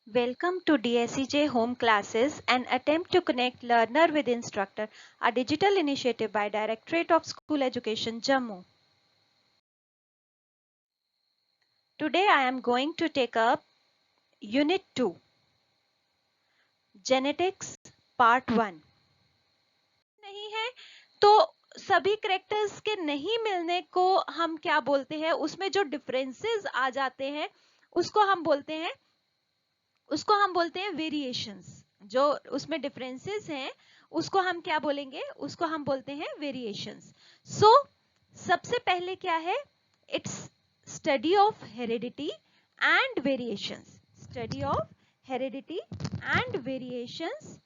Welcome to DSEJ Home Classes, an attempt to connect learner with instructor, a digital initiative by Directorate of School Education, Jammu. Today I am going to take up Unit 2, Genetics Part 1. नहीं है तो सभी characters के नहीं मिलने को हम क्या बोलते हैं, उसमें जो डिफरेंसेस आ जाते हैं उसको हम बोलते हैं वेरिएशंस। जो उसमें डिफरेंसेस हैं उसको हम क्या बोलेंगे, उसको हम बोलते हैं वेरिएशंस। सो सबसे पहले क्या है, it's study of heredity and variations. Study of heredity and variations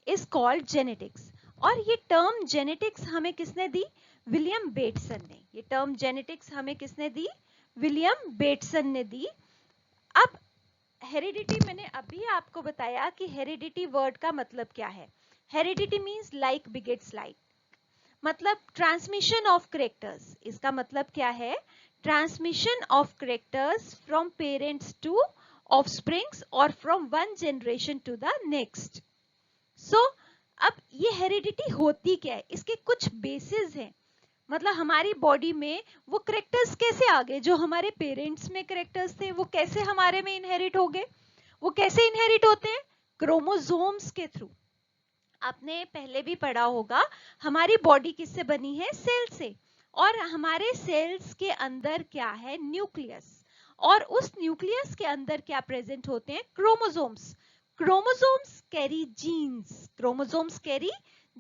is called genetics. और ये टर्म जेनेटिक्स हमें किसने दी? विलियम बेटसन ने। ये टर्म जेनेटिक्स हमें किसने दी? विलियम बेटसन ने दी। अब हेरिडिटी मैंने अभी आपको बताया कि हेरिडिटी वर्ड का मतलब क्या है। Heredity means like begets like, मतलब ट्रांसमिशन ऑफ करेक्टर्स। इसका मतलब क्या है? Transmission of characters from parents to offsprings और from one generation to the next. So अब ये हेरिडिटी होती क्या है, इसके कुछ बेसिस हैं। मतलब हमारी बॉडी में वो करेक्टर्स कैसे आ गए, जो हमारे पेरेंट्स में करेक्टर्स थे वो कैसे हमारे में इनहेरिट हो गए। वो कैसे इनहेरिट होते हैं? क्रोमोसोम्स के थ्रू। आपने पहले भी पढ़ा होगा, हमारी बॉडी किससे बनी है? सेल से। और हमारे सेल्स के अंदर क्या है? न्यूक्लियस। और उस न्यूक्लियस के अंदर क्या प्रेजेंट होते हैं? Chromosomes. Chromosomes carry genes. Chromosomes carry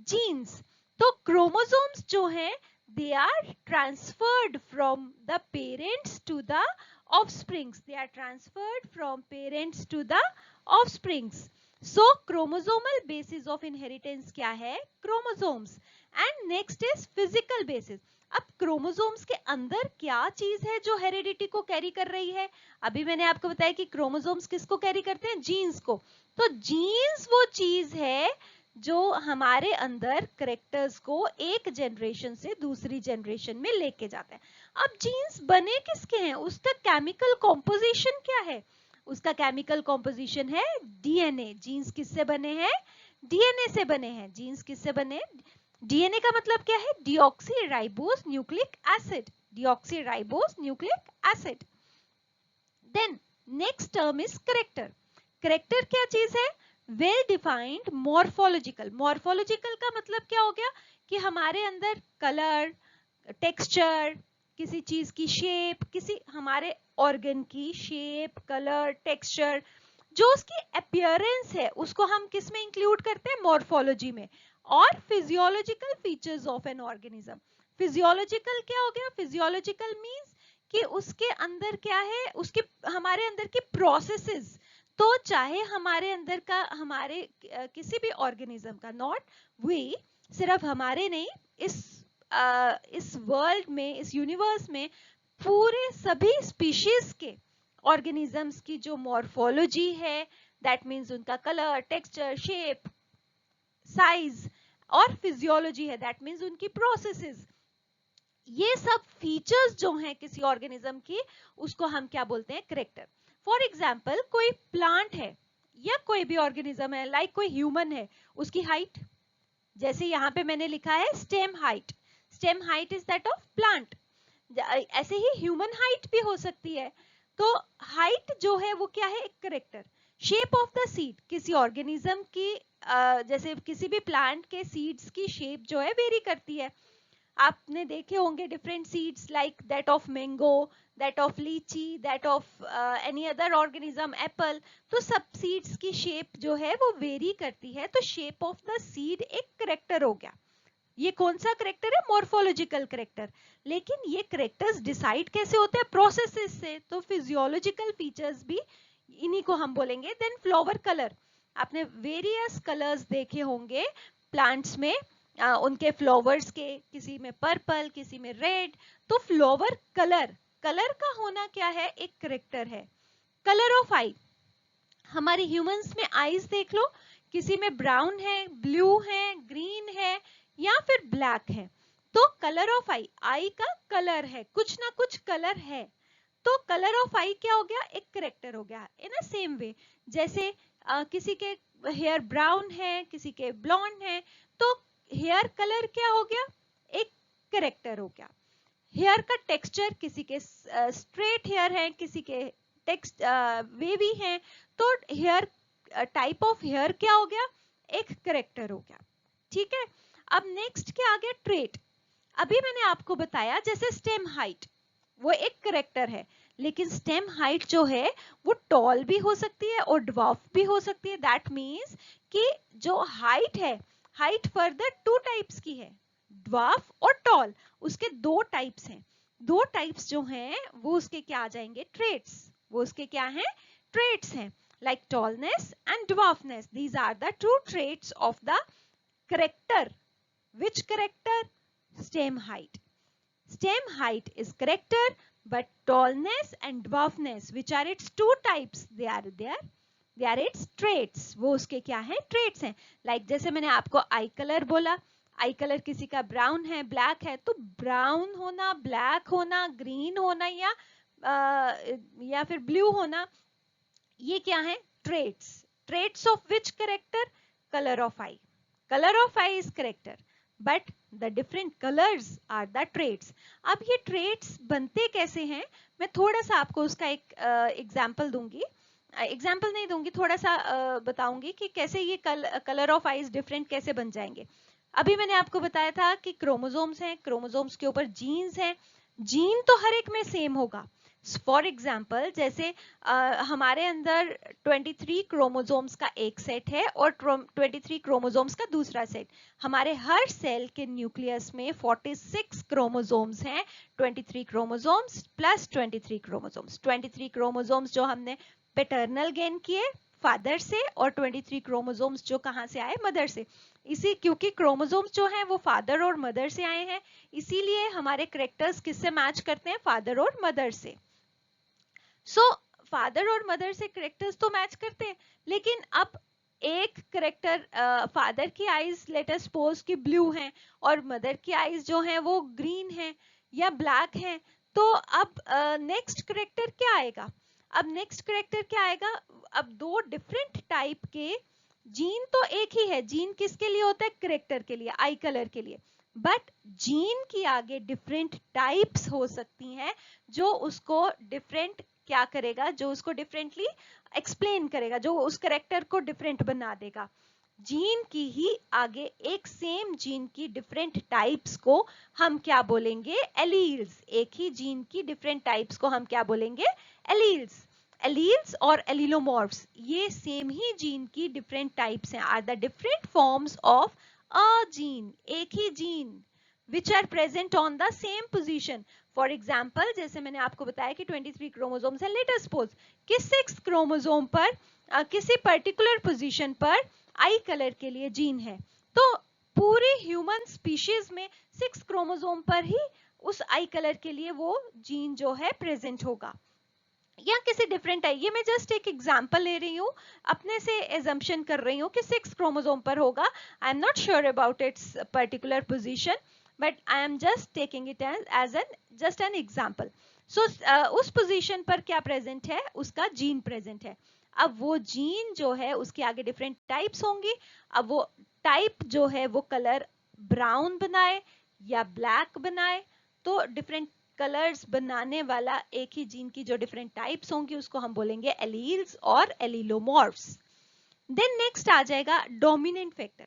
genes. तो क्रोमोसोम्स जो है they are transferred from the parents to the offsprings. They are transferred from parents to the offsprings. So chromosomal basis of inheritance क्या है? Chromosomes. And next is physical basis. अब chromosomes के अंदर क्या चीज है जो हेरिडिटी को कैरी कर रही है? अभी मैंने आपको बताया कि क्रोमोसोम्स किसको कैरी करते हैं? जीन्स को। तो जीन्स वो चीज है जो हमारे अंदर करेक्टर्स को एक जनरेशन से दूसरी जनरेशन में लेके जाता है। अब जीन्स बने किसके हैं? उसका केमिकल कॉम्पोजिशन क्या है? उसका केमिकल कॉम्पोजिशन है डीएनए। जीन्स किससे बने हैं? डीएनए से बने हैं। जीन्स किससे बने? डीएनए का मतलब क्या है? Deoxyribose nucleic acid. Deoxyribose nucleic acid. Then next term is character. Character क्या चीज है? Well defined morphological. मॉर्फोलॉजिकल का मतलब क्या हो गया कि हमारे अंदर कलर, टेक्सचर, किसी चीज की शेप, किसी हमारे ऑर्गन की शेप, कलर, टेक्सचर, जो उसकी अपीयरेंस है उसको हम किस में इंक्लूड करते हैं? मॉर्फोलॉजी में। और physiological features of an organism. Physiological क्या हो गया? फिजियोलॉजिकल मींस कि उसके अंदर क्या है, उसके हमारे अंदर की प्रोसेसेस। तो चाहे हमारे अंदर का, हमारे किसी भी ऑर्गेनिज्म का, नॉट वी, सिर्फ हमारे नहीं, इस वर्ल्ड में, इस यूनिवर्स में पूरे सभी स्पीशीज के ऑर्गेनिजम्स की जो मॉर्फोलॉजी है, दैट मीन्स उनका कलर, टेक्सचर, शेप, साइज, और फिजियोलॉजी है, दैट मीन्स उनकी प्रोसेसेस, ये सब फीचर्स जो हैं किसी ऑर्गेनिज्म की, उसको हम क्या बोलते हैं? करेक्टर। फॉर एग्जाम्पल कोई प्लांट है या कोई भी ऑर्गेनिज्म है, लाइक कोई ह्यूमन है, उसकी हाइट, जैसे यहाँ पे मैंने लिखा है stem height. Stem height is that of plant. ऐसे ही ह्यूमन हाइट भी हो सकती है। तो हाइट जो है वो क्या है? एक character. Shape of the seed, किसी ऑर्गेनिज्म की जैसे किसी भी प्लांट के सीड्स की शेप जो है वेरी करती है। आपने देखे होंगे different seeds like that of mango, that of litchi, that of any other organism, apple. तो सब सीड्स की शेप जो है वो वेरी करती है। तो शेप ऑफ द सीड एक करेक्टर हो गया। ये कौन सा करेक्टर है? Morphological character. लेकिन ये करेक्टर्स डिसाइड कैसे होते हैं? प्रोसेसेस से। तो फिजियोलॉजिकल फीचर्स भी इन्हीं को हम बोलेंगे। देन फ्लावर कलर, आपने वेरियस कलर्स देखे होंगे प्लांट्स में, उनके फ्लावर्स के, किसी में पर्पल, किसी में रेड। तो फ्लावर कलर, कलर का होना क्या है? एक करेक्टर है। कलर ऑफ आई, हमारे ह्यूमंस में आईज देख लो, किसी में ब्राउन है, ब्लू है, ग्रीन है, या फिर ब्लैक है। तो कलर ऑफ आई, आई का कलर है, कुछ ना कुछ कलर है। तो कलर ऑफ आई क्या हो गया, एक करेक्टर हो गया। इन अ सेम वे जैसे किसी के हेयर ब्राउन है, किसी के ब्लॉन्ड है, तो हेयर कलर क्या हो गया, एक करेक्टर हो गया। हेयर का टेक्सचर, किसी के स्ट्रेट हेयर है, किसी के टेक्स्ट वेवी है, तो हेयर टाइप ऑफ हेयर क्या हो गया, एक करेक्टर हो गया। ठीक है, अब नेक्स्ट क्या आ गया, ट्रेट। अभी मैंने आपको बताया जैसे स्टेम हाइट वो एक करेक्टर है, लेकिन स्टेम हाइट जो है वो टॉल भी हो सकती है और ड्वार्फ भी हो सकती है। दैट मीन्स कि जो हाइट है, हाइट फर्दर टू टाइप्स की है, ड्वार्फ और टॉल, उसके दो टाइप्स हैं। दो टाइप्स जो हैं वो उसके क्या आ जाएंगे, ट्रेट्स। वो उसके क्या हैं, ट्रेट्स हैं, like tallness and dwarfness. These are the true traits of the character. Which character? Stem height. Stem height is character, but tallness and dwarfness, which are its two types, they are its traits. वो उसके क्या हैं, traits हैं। Like जैसे मैंने आपको eye color बोला, आई colour किसी का ब्राउन है, ब्लैक है, तो ब्राउन होना, ब्लैक होना, ग्रीन होना या फिर ब्लू होना, ये क्या है, traits. Traits of which character, colour of eye. Colour of eye is character, but the different colours are the traits. अब ये ट्रेट्स बनते कैसे हैं, मैं थोड़ा सा आपको उसका एक एग्जाम्पल दूंगी। एग्जाम्पल नहीं दूंगी, थोड़ा सा बताऊंगी कि कैसे ये कलर ऑफ आईज डिफरेंट कैसे बन जाएंगे। अभी मैंने आपको बताया था कि क्रोमोसोम्स हैं, क्रोमोसोम्स के ऊपर जीन्स हैं, जीन तो हर एक में सेम होगा। फॉर एग्जाम्पल जैसे हमारे अंदर 23 क्रोमोसोम्स का एक सेट है और 23 क्रोमोसोम्स का दूसरा सेट। हमारे हर सेल के न्यूक्लियस में 46 क्रोमोसोम्स हैं, 23 क्रोमोसोम्स प्लस 23 क्रोमोसोम्स। 23 क्रोमोसोम्स जो हमने पैटर्नल गेन किए फादर से, और 23 क्रोमोसोम्स जो कहां से आए, मदर से। इसी क्योंकि क्रोमोसोम्स जो हैं वो फादर और मदर से आए हैं, इसीलिए हमारे करेक्टर्स किससे मैच करते हैं, फादर और मदर से। सो फादर और मदर से करेक्टर्स तो मैच करते हैं, लेकिन अब एक करेक्टर, फादर की आईज लेट अस सपोज कि ब्लू हैं और मदर की आईज जो हैं वो ग्रीन हैं या ब्लैक हैं, तो अब नेक्स्ट करेक्टर क्या आएगा, अब नेक्स्ट करेक्टर क्या आएगा, अब दो डिफरेंट टाइप के जीन तो एक ही है, जीन किसके लिए होता है, करेक्टर के लिए, आई कलर के लिए, बट जीन की आगे डिफरेंट टाइप्स हो सकती हैं जो उसको डिफरेंट क्या करेगा, जो उसको डिफरेंटली एक्सप्लेन करेगा, जो उस करेक्टर को डिफरेंट बना देगा। जीन की ही आगे एक सेम जीन की डिफरेंट टाइप्स को हम क्या बोलेंगे, एलील्स। एक ही जीन की डिफरेंट टाइप्स को हम क्या बोलेंगे, एलील्स। एलील्स और एलिलोमॉर्फ्स ये सेम ही जीन की डिफरेंट टाइप्स हैं, are the different forms of a gene, एक ही gene which are present on the same position. For example, जैसे मैंने आपको बताया कि 23 क्रोमोसोम्स हैं, let us suppose कि 6 क्रोमोसोम पर किसी पर्टिकुलर पोजीशन पर आई कलर के लिए जीन है, तो पूरे ह्यूमन स्पीशीज में 6 क्रोमोसोम पर ही उस आई कलर के लिए वो जीन जो है प्रेजेंट होगा, या किसी डिफरेंट है। ये मैं जस्ट एक एग्जांपल ले रही हूँ, अपने से एजम्पशन कर रही हूँ कि 6 क्रोमोसोम पर होगा। I am not sure about it's particular position, but I am just taking it as just an example. So उस पोजीशन पर क्या प्रेजेंट है, उसका जीन प्रेजेंट है। अब वो जीन जो है उसके आगे डिफरेंट टाइप्स होंगी। अब वो टाइप जो है वो कलर ब्राउन बनाए या ब्लैक बनाए, तो डिफरेंट कलर्स बनाने वाला एक ही जीन की जो डिफरेंट टाइप्स होंगी उसको हम बोलेंगे एलील्स और एलिलोमॉर्फ्स। देन नेक्स्ट आ जाएगा डोमिनेंट फैक्टर।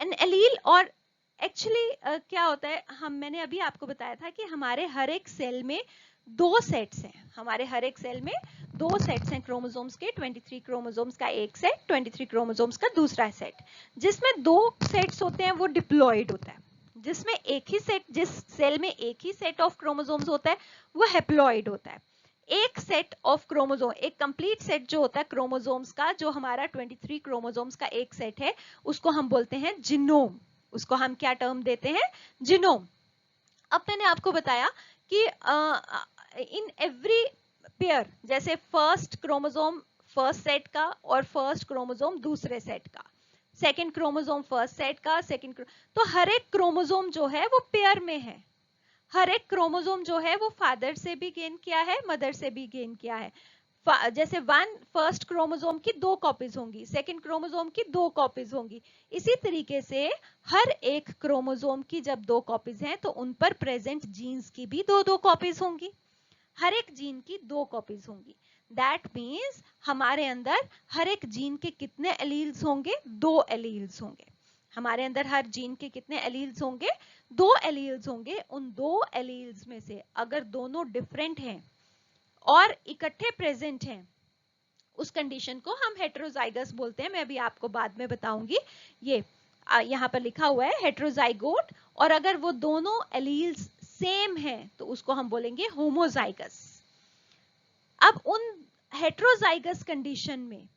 एन एलील और एक्चुअली क्या होता है, मैंने अभी आपको बताया था कि हमारे हर एक सेल में दो सेट्स हैं, हमारे हर एक सेल में दो सेट्स हैं क्रोमोसोम्स के, 23 क्रोमोसोम्स का एक सेट, 23 क्रोमोसोम्स का दूसरा सेट। जिसमें दो सेट्स होते हैं वो डिप्लॉइड होता है, जिसमें एक ही सेट, जिस सेल में एक ही सेट ऑफ क्रोमोसोम्स होता है वो हेप्लॉइड होता है। एक सेट ऑफ क्रोमोसोम, एक कंप्लीट सेट जो होता है क्रोमोसोम्स का, जो हमारा 23 क्रोमोसोम्स का एक सेट है, उसको हम बोलते हैं जीनोम। उसको हम क्या टर्म देते हैं, जीनोम। अब मैंने आपको बताया कि इन एवरी पेयर, जैसे फर्स्ट क्रोमोसोम फर्स्ट सेट का और फर्स्ट क्रोमोसोम दूसरे सेट का, सेकंड क्रोमोसोम फर्स्ट सेट का, सेकंड, तो हर एक क्रोमोसोम जो है वो पेयर में है, हर एक क्रोमोसोम जो है वो फादर से भी गेन किया है, मदर से भी गेन किया है। जैसे फर्स्ट क्रोमोसोम की 2 कॉपीज होंगी, सेकंड क्रोमोसोम की 2 कॉपीज होंगी, इसी तरीके से हर एक क्रोमोसोम की जब 2 कॉपीज हैं तो उन पर प्रेजेंट जीन्स की भी 2-2 कॉपीज होंगी, हर एक जीन की 2 कॉपीज होंगी। दैट मीन्स हमारे अंदर हर एक जीन के कितने एलील्स होंगे? 2 एलील्स होंगे। हमारे अंदर हर जीन के कितने एलील्स होंगे? 2 एलील्स होंगे। उन 2 एलील्स में से अगर दोनों डिफरेंट हैं और इकट्ठे प्रेजेंट हैं, उस कंडीशन को हम हेटेरोजाइगस बोलते हैं। मैं अभी आपको बाद में बताऊंगी। ये यहाँ पर लिखा हुआ है हेटेरोजाइगोट, और अगर वो दोनों एलील्स सेम हैं तो उसको हम बोलेंगे होमोजाइगस। अब उन हेटेरोजाइगस कंडीशन में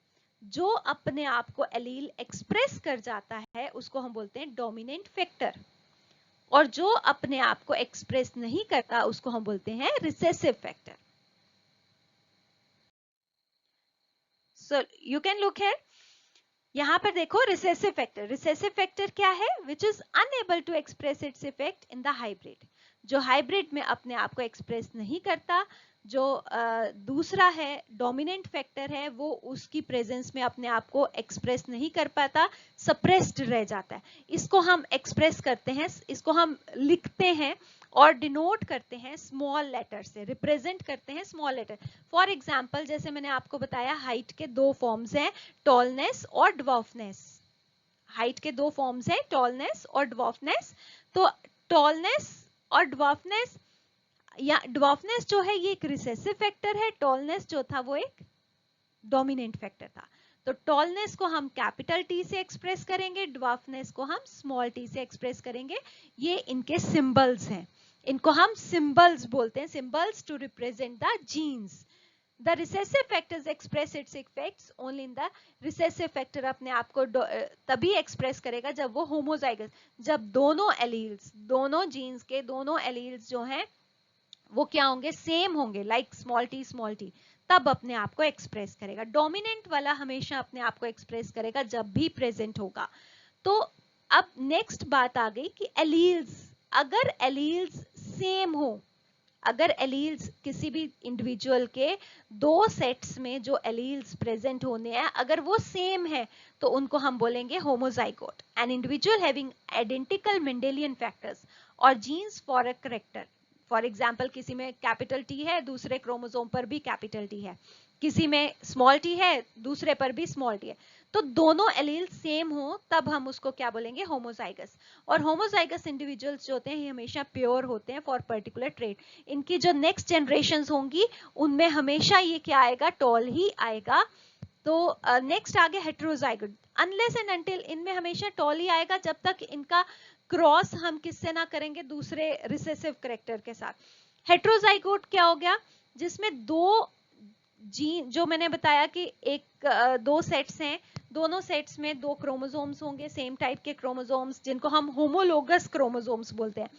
जो अपने आप को एलील एक्सप्रेस कर जाता है उसको हम बोलते हैं डोमिनेंट फैक्टर, और जो अपने आप को एक्सप्रेस नहीं करता उसको हम बोलते हैं recessive factor. So you can look here, यहां पर देखो रिसेसिव फैक्टर। रिसेसिव फैक्टर क्या है? Which is unable to express its effect in the hybrid, जो हाइब्रिड में अपने आप को एक्सप्रेस नहीं करता। जो दूसरा है डोमिनेंट फैक्टर है, वो उसकी प्रेजेंस में अपने आप को एक्सप्रेस नहीं कर पाता, सप्रेस्ड रह जाता है। इसको हम एक्सप्रेस करते हैं, इसको हम लिखते हैं और डिनोट करते हैं स्मॉल लेटर से, रिप्रेजेंट करते हैं स्मॉल लेटर। फॉर एग्जाम्पल, जैसे मैंने आपको बताया हाइट के 2 फॉर्म्स हैं, टॉलनेस और ड्वार्फनेस। हाइट के 2 फॉर्म्स हैं, टॉलनेस और ड्वार्फनेस। तो टॉलनेस और ड्वार्फनेस, या ड्वार्फनेस जो है ये एक रिसेसिव फैक्टर है, टॉलनेस जो था वो एक डोमिनेंट फैक्टर था। तो टॉलनेस को हम कैपिटल टी से एक्सप्रेस करेंगे, ड्वार्फनेस को हम स्मॉल टी से एक्सप्रेस करेंगे। ये इनके सिंबल्स हैं, इनको हम सिंबल्स बोलते हैं, symbols to represent the genes. The recessive factors express its effects only in the recessive factor अपने आप को तभी एक्सप्रेस करेगा जब वो होमोजाइगस, जब दोनों एलील्स, दोनों जीन्स के दोनों एलील्स जो हैं वो क्या होंगे? सेम होंगे, लाइक स्मॉल टी, तब अपने आप को एक्सप्रेस करेगा। डोमिनेंट वाला हमेशा अपने आप को एक्सप्रेस करेगा जब भी प्रेजेंट होगा। तो अब नेक्स्ट बात आ गई कि एलील्स, अगर एलील्स सेम हो, अगर एलील्स किसी भी इंडिविजुअल के 2 सेट्स में जो एलील्स प्रेजेंट होने हैं अगर वो सेम है तो उनको हम बोलेंगे homozygote. An individual having identical Mendelian factors और genes for a character. For example, किसी में कैपिटल टी है, दूसरे क्रोमोसोम पर भी कैपिटल टी है, किसी में स्मॉल टी है, दूसरे पर भी स्मॉल टी है, तो दोनों एलील सेम हो तब हम उसको क्या बोलेंगे? होमोजाइगस। और होमोजाइगस इंडिविजुअल्स जो होते हैं ये हमेशा प्योर होते हैं फॉर पर्टिकुलर ट्रेट। इनकी जो नेक्स्ट जनरेशंस होंगी उनमें हमेशा ये क्या आएगा? टॉल ही आएगा। तो नेक्स्ट आगे हेटेरोजाइगोट, अनलेस एंड अनटिल, इनमें हमेशा टॉल ही आएगा जब तक इनका क्रॉस हम किससे ना करेंगे? दूसरे रिसेसिव कैरेक्टर के साथ। हेटेरोजाइगोट क्या हो गया? जिसमें 2 जीन, जो मैंने बताया कि एक 2 सेट्स हैं, दोनों सेट्स में 2 क्रोमोसोम्स होंगे, सेम टाइप के क्रोमोसोम्स, जिनको हम होमोलोगस क्रोमोसोम्स बोलते हैं।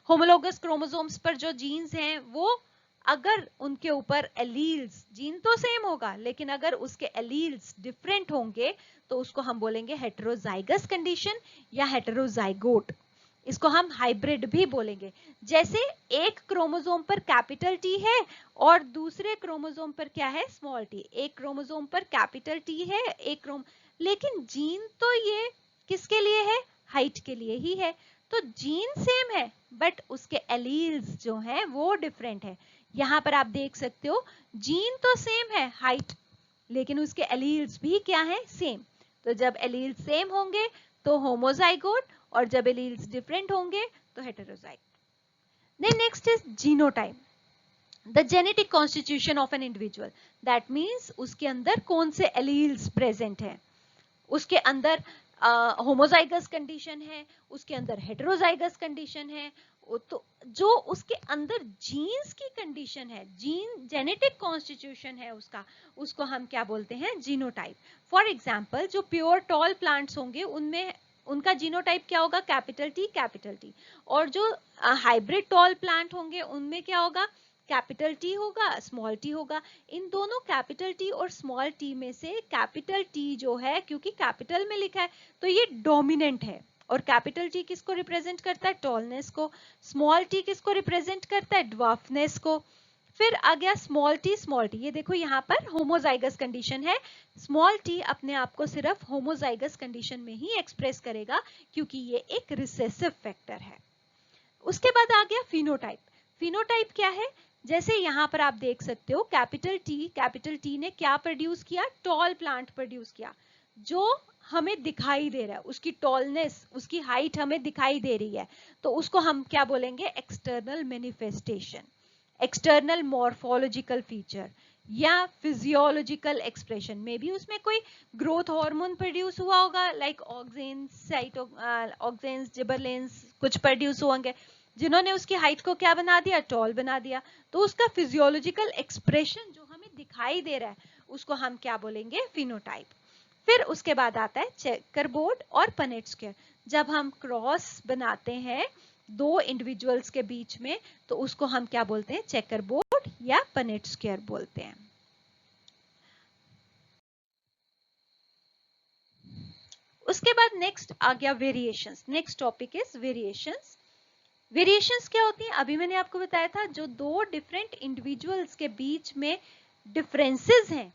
होमोलोगस क्रोमोसोम्स पर जो जीन्स हैं वो, अगर उनके ऊपर एलील्स, जीन तो सेम होगा लेकिन अगर उसके एलील्स डिफरेंट होंगे तो उसको हम बोलेंगे हेटेरोजाइगस कंडीशन या हेटेरोजाइगोट। इसको हम हाइब्रिड भी बोलेंगे। जैसे एक क्रोमोसोम पर कैपिटल टी है और दूसरे क्रोमोसोम पर क्या है? Small T. एक क्रोमोसोम पर कैपिटल टी है, एक लेकिन जीन तो ये किसके लिए है? हाइट के लिए ही है। तो जीन सेम है बट उसके एलील्स जो हैं वो डिफरेंट है। यहां पर आप देख सकते हो जीन तो सेम है, हाइट, लेकिन उसके एलील्स भी क्या है? सेम। तो जब एलील्स सेम होंगे तो होमोजाइगोट, और जब एलील्स डिफरेंट होंगे तो heterozygote. Then next is genotype, the genetic constitution of an individual. That means उसके अंदर कौन से एलील्स प्रेजेंट हैं। उसके अंदर होमोजाइगस कंडीशन है, उसके अंदर हेटेरोजाइगस कंडीशन है, तो जो उसके अंदर जीन्स की कंडीशन है, जीन जेनेटिक कॉन्स्टिट्यूशन है उसका, उसको हम क्या बोलते हैं? जीनोटाइप। फॉर एग्जाम्पल, जो प्योर टॉल प्लांट्स होंगे उनमें उनका जीनोटाइप क्या होगा? Capital T. और जो हाइब्रिड टॉल प्लांट होंगे उनमें क्या होगा? कैपिटल टी होगा, स्मॉल टी होगा। इन दोनों कैपिटल टी और स्मॉल टी में से कैपिटल टी जो है, क्योंकि कैपिटल में लिखा है तो ये डोमिनेंट है, और कैपिटल टी किसको रिप्रेजेंट करता है? टॉलनेस को। स्मॉल टी किसको रिप्रेजेंट करता है? ड्वार्फनेस को। फिर आ गया स्मॉल टी। स्मॉल टी, ये देखो यहाँ पर होमोजाइगस कंडीशन है। स्मॉल टी अपने आप को सिर्फ होमोजाइगस कंडीशन में ही एक्सप्रेस करेगा क्योंकि ये एक रिसेसिव फैक्टर है। उसके बाद आ गया फिनोटाइप। फिनोटाइप क्या है? जैसे यहाँ पर आप देख सकते हो कैपिटल टी ने क्या प्रोड्यूस किया? टॉल प्लांट प्रोड्यूस किया, जो हमें दिखाई दे रहा है, उसकी टॉलनेस, उसकी हाइट हमें दिखाई दे रही है, तो उसको हम क्या बोलेंगे? External manifestation, external morphological feature या फिजियोलॉजिकल एक्सप्रेशन। में भी उसमें कोई ग्रोथ हार्मोन प्रोड्यूस हुआ होगा, लाइक ऑक्जेन्स, जिबरलिन्स कुछ प्रोड्यूस होंगे, जिन्होंने उसकी हाइट को क्या बना दिया? टॉल बना दिया। तो उसका फिजियोलॉजिकल एक्सप्रेशन जो हमें दिखाई दे रहा है, उसको हम क्या बोलेंगे? फिनोटाइप। फिर उसके बाद आता है चेकरबोर्ड और पनेट स्क्वायर। जब हम क्रॉस बनाते हैं दो इंडिविजुअल्स के बीच में, तो उसको हम क्या बोलते हैं? चेकरबोर्ड या पनेट स्क्वायर बोलते हैं। उसके बाद नेक्स्ट आ गया variations. Next topic is variations. Variations क्या होती हैं? अभी मैंने आपको बताया था, जो दो डिफरेंट इंडिविजुअल्स के बीच में डिफरेंसेस हैं,